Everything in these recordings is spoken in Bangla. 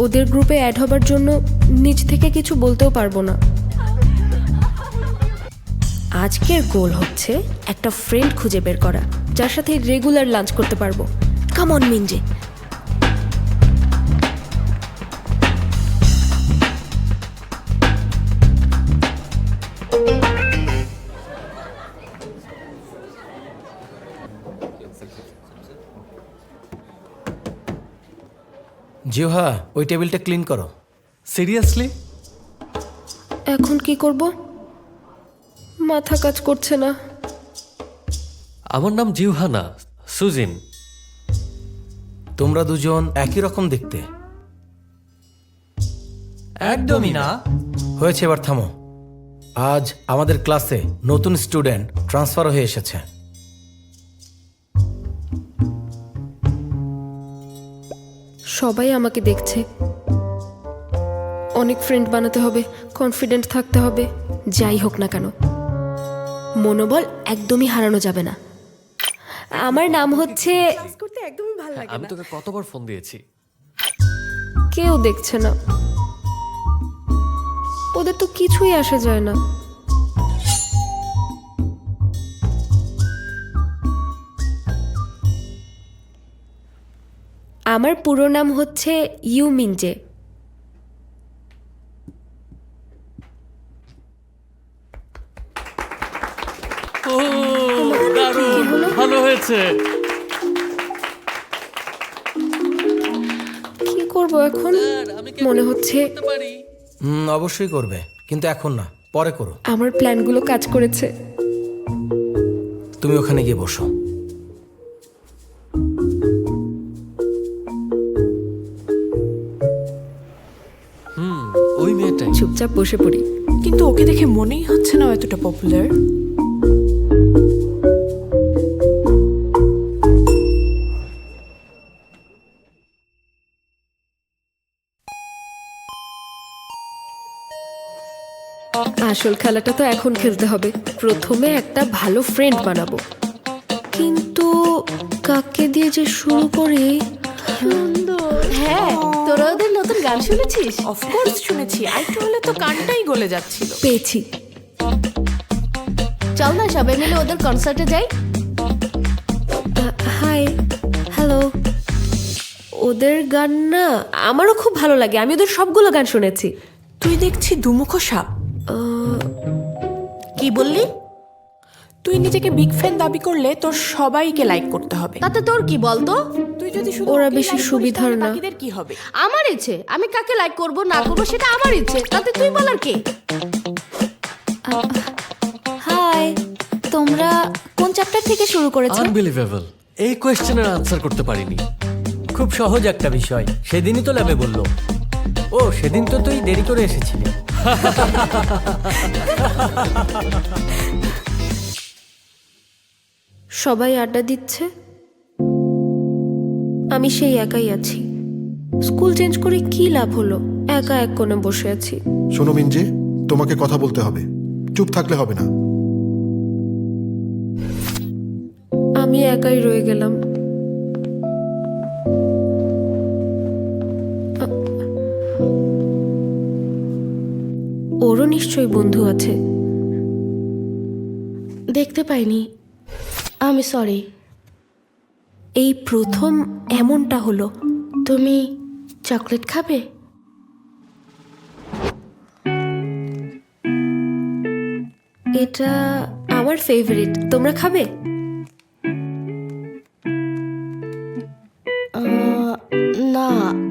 ওদের গ্রুপে অ্যাড হবার জন্য নিজ থেকে কিছু বলতেও পারবো না। আজকের গোল হচ্ছে একটা ফ্রেন্ড খুঁজে বের করা, যার সাথে রেগুলার লাঞ্চ করতে পারবো। Come on Minz. জিহা, ওই টেবিলটা ক্লিন করো। সিরিয়াসলি? এখন কি করব? মাথা কাজ করছে না। আমার নাম জিউহানা, সুজিন। তোমরা দুজন একই রকম দেখতে। একদমই না। হয়েছে, এবার থামো। আজ আমাদের ক্লাসে নতুন স্টুডেন্ট ট্রান্সফার হয়ে এসেছে। সবাই আমাকে দেখছে। অনেক ফ্রেন্ড বানাতে হবে, কনফিডেন্ট থাকতে হবে। যাই হোক না কেন, মনোবল একদমই হারানো যাবে না। আমার নাম হচ্ছে। আমি তোকে কতবার ফোন দিয়েছি। কেউ দেখছে না, ওদের তো কিছুই আসে যায় না। আমার পুরো নাম হচ্ছে ইউ মিনজে। ও দারুণ, ভালো হয়েছে। কি করব এখন? মনে হচ্ছে অবশ্যই করবে, কিন্তু এখন না, পরে করো। আমার প্ল্যানগুলো কাজ করেছে। তুমি ওখানে গিয়ে বসো। ওই মেয়েটাই। চুপচাপ বসে পড়ি। কিন্তু ওকে দেখে মনেই হচ্ছে না এতটা পপুলার। আসল খেলাটা তো এখন খেলতে হবে। প্রথমে একটা ভালো ফ্রেন্ড বানাবো, কিন্তু কাকে দিয়ে যে শুরু করি? হ্যাঁ, তোরা ওদের নতুন গান শুনেছিস? অফকোর্স শুনেছি, আরেকটু হলে তো কানটাই গলে যাচ্ছিল। পেয়েছি। চল না সবাই মিলে ওদের কনসার্টে যাই। Hi, hello. ওদের গান না আমারও খুব ভালো লাগে, আমি ওদের সবগুলো গান শুনেছি। তুই দেখছি দুমুখ সাপ। কি বললি? তুই নিজেকে বিগ ফ্যান দাবি করলে তোর সবাইকে লাইক করতে হবে। তাতে তোর কি বলতো? তুই যদি শুধু ওরা ওকেই বেশি like করিস, সুবিধার তাহলে না। বাকিদের কি হবে? আমার ইচ্ছে, আমি কাকে লাইক করব না করব সেটা আমার ইচ্ছে, তাতে তুই বলার কে? হাই, তোমরা কোন চ্যাপ্টার থেকে শুরু করেছো? আনবিলিভেবল, এই কোয়েশ্চেনের আনসার করতে পারিনি। খুব সহজ একটা বিষয়, সেদিনই তো ল্যাবে বললো। ও সেদিন তো তুই দেরি করে এসেছিলি। সবাই আড্ডা দিচ্ছে, আমি সেই একাই আছি। স্কুল চেঞ্জ করে কি লাভ হলো? একা এক কোণে বসে আছি। শোনো মিনজি, তোমাকে কথা বলতে হবে, চুপ থাকলে হবে না। আমি একাই রয়ে গেলাম। ওরও নিশ্চয়ই বন্ধু আছে। দেখতে পাইনি, আমি সরি। এই প্রথম এমনটা হলো। তুমি চকলেট খাবে? এটা আমার ফেভারিট, তোমরা খাবে? না,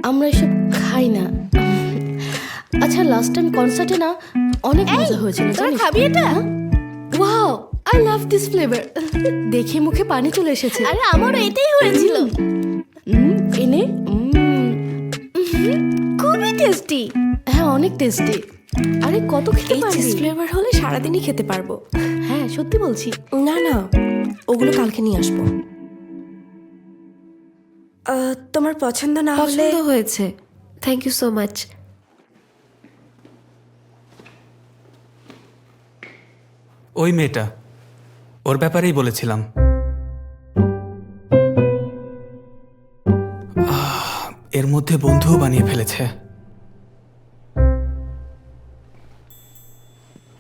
আমরা এসব খাই না। আচ্ছা, লাস্ট টাইম কনসার্টে না অনেক মজা হয়েছিল। তোরা খাবি এটা? Wow, I love this flavour. দেখে মুখে পানি চলে এসেছে। আরে আমারও এটাই হয়েছিল। এনে খুবই টেস্টি। হ্যাঁ, অনেক টেস্টি। আরে কত খেতে এই চিজ পারবি? ফ্লেভার হলে সারাদিনই খেতে পারবো। হ্যাঁ, সত্যি বলছি। না না, ওগুলো কালকে নিয়ে আসবো। তোমার পছন্দ না হলে? পছন্দ হয়েছে, থ্যাংক ইউ সো মাচ। ওই মেয়েটা, ওর ব্যাপারেই বলেছিলাম। এর মধ্যে বন্ধুও বানিয়ে ফেলেছে।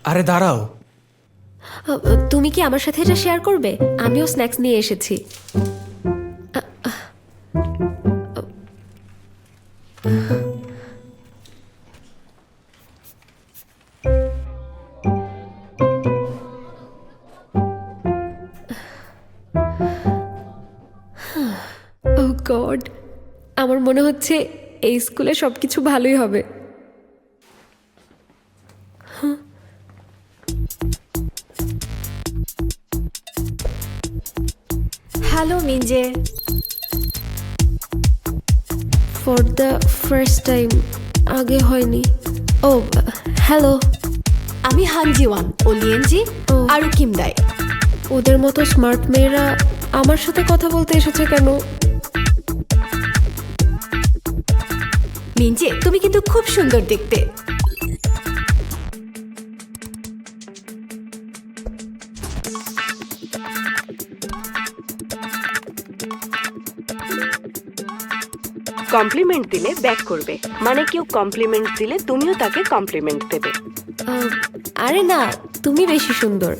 আরে দাঁড়াও, তুমি কি আমার সাথে এটা শেয়ার করবে? আমিও স্ন্যাক্স নিয়ে এসেছি। ও গড, আমার মনে হচ্ছে এই স্কুলে সবকিছু ভালোই হবে। Hello Minje. For the first time, আগে হয়নি। Oh hello. আমি হানজিওয়ান, ও লিয়েনজি, ও। আর কিমদাই। ওদের মতো স্মার্ট মেয়েরা আমার সাথে কথা বলতে এসেছে কেন? মিঞ্জে, তুমি কিন্তু খুব সুন্দর দেখতে। কমপ্লিমেন্ট দিলে ব্যাক করবে, মানে কেউ কমপ্লিমেন্ট দিলে তুমিও তাকে কমপ্লিমেন্ট দেবে। আরে না, তুমি বেশি সুন্দর।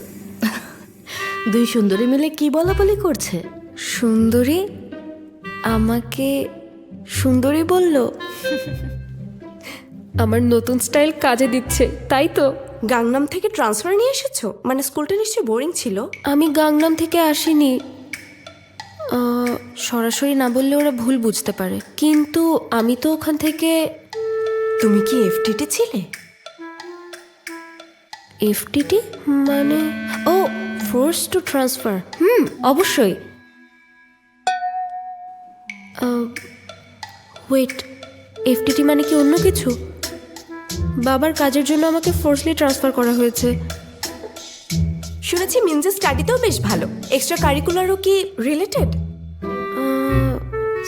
দুই সুন্দরী মিলে কি বলাবলি করছে? সুন্দরী? আমাকে সুন্দরী বলল? আমার নতুন স্টাইল কাজে দিচ্ছে, তাই তো? গাংনাম থেকে ট্রান্সফার নিয়ে এসেছো? মানে স্কুলটা নিশ্চয়ই বোরিং ছিল। আমি গাংনাম থেকে আসিনি। সরাসরি না বললে ওরা ভুল বুঝতে পারে, কিন্তু আমি তো ওখান থেকে। তুমি কি এফটিতে ছিলে? এফটিটি মানে? ও, ফোর্স টু ট্রান্সফার। অবশ্যই। ওয়েট, এফটিটি মানে কি অন্য কিছু? বাবার কাজের জন্য আমাকে ফোর্সলি ট্রান্সফার করা হয়েছে। শুনেছি মিনজে স্টাডিতেও বেশ ভালো। এক্সট্রা কারিকুলারও কি রিলেটেড?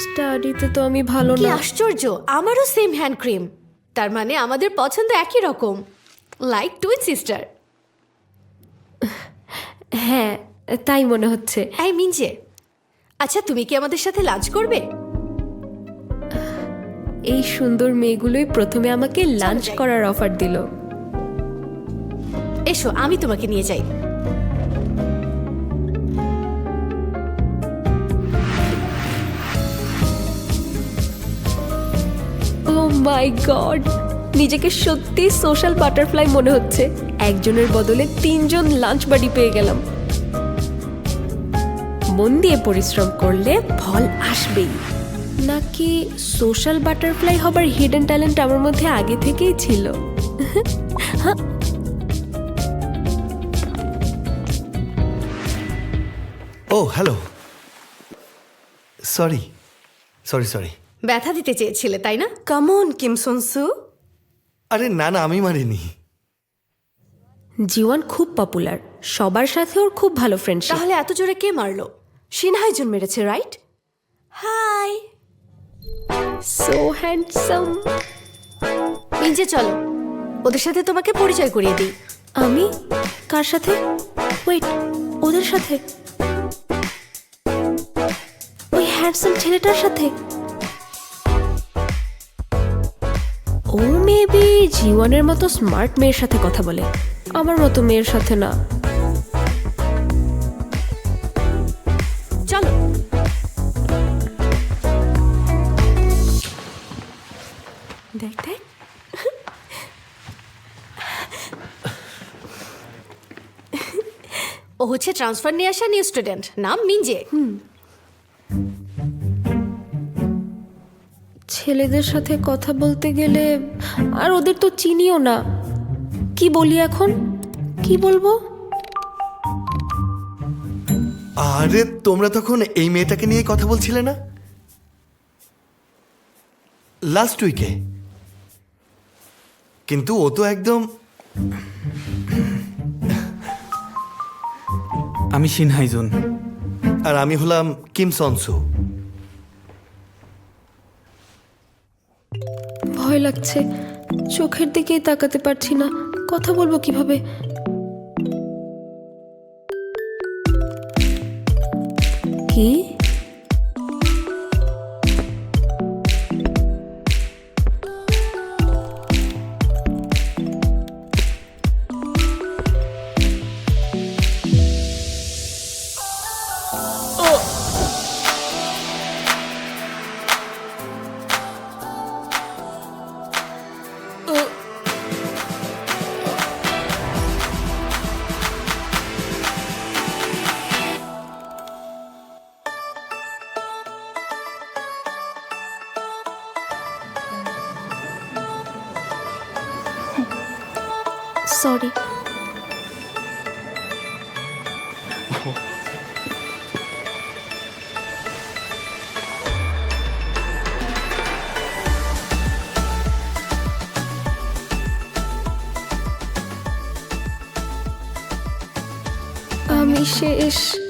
স্টাডিতে তো আমি ভালো কি না। আশ্চর্য, আমারও সেম হ্যান্ড ক্রিম। তার মানে আমাদের পছন্দ একই রকম, লাইক টুইন সিস্টার। হ্যাঁ, তাই মনে হচ্ছে। এই মিঞ্জে, আচ্ছা তুমি কি আমাদের সাথে লাঞ্চ করবে? এই সুন্দর মেয়েগুলোই প্রথমে আমাকে লাঞ্চ করার অফার দিল। এসো, আমি তোমাকে নিয়ে যাই। ও মাই গড, নিজেকে সত্যি সোশ্যাল বাটারফ্লাই মনে হচ্ছে। একজনের বদলে 3 জন লাঞ্চ বাডি পেয়ে গেলাম। মন দিয়ে পরিশ্রম করলে ফল আসবেই। নাকি সোশ্যাল বাটারফ্লাই হবার হিডেন ট্যালেন্ট আমার মধ্যে আগে থেকেই ছিল? ও হ্যালো, সরি সরি সরি। ব্যথা দিতে চেয়েছিলে তাই না? কামন কিম সনসু। আরে না না, আমি মারিনি। জিওয়ান খুব পপুলার, সবার সাথে ওর খুব ভালো ফ্রেন্ডশিপ। তাহলে এত জোরে কে মারলো? সিনহাইজন মেরেছে, রাইট? Hi so handsome. মিঞ্জে চলো, ওদের সাথে তোমাকে পরিচয় করিয়ে দিই। আমি? কার সাথে? ওয়েট, ওদের সাথে? ওই হ্যান্ডসাম ছেলেটার সাথে? ও মেবি জীবনের মতো স্মার্ট মেয়ের সাথে কথা বলে, আমার মতো মেয়ের সাথে না। চলো। দেখ দেখ, ও হচ্ছে ট্রান্সফার নিয়ে আসা নিউ স্টুডেন্ট, নাম মিঞ্জে। ছেলেদের সাথে কথা বলতে গেলে, আর ওদের তো চিনিও না, কি বলি এখন? কি বলবো? আরে তোমরা তখন এই মেয়েটাকে নিয়ে কথা বলছিলে না লাস্ট উইকে? কিন্তু ও তো একদম। আমি সিনহাইজুন। আর আমি হলাম কিম সনসু। ভয় লাগছে, চোখের দিকেই তাকাতে পারছি না, কথা বলবো কিভাবে? কি? সরি। আমি শেষ।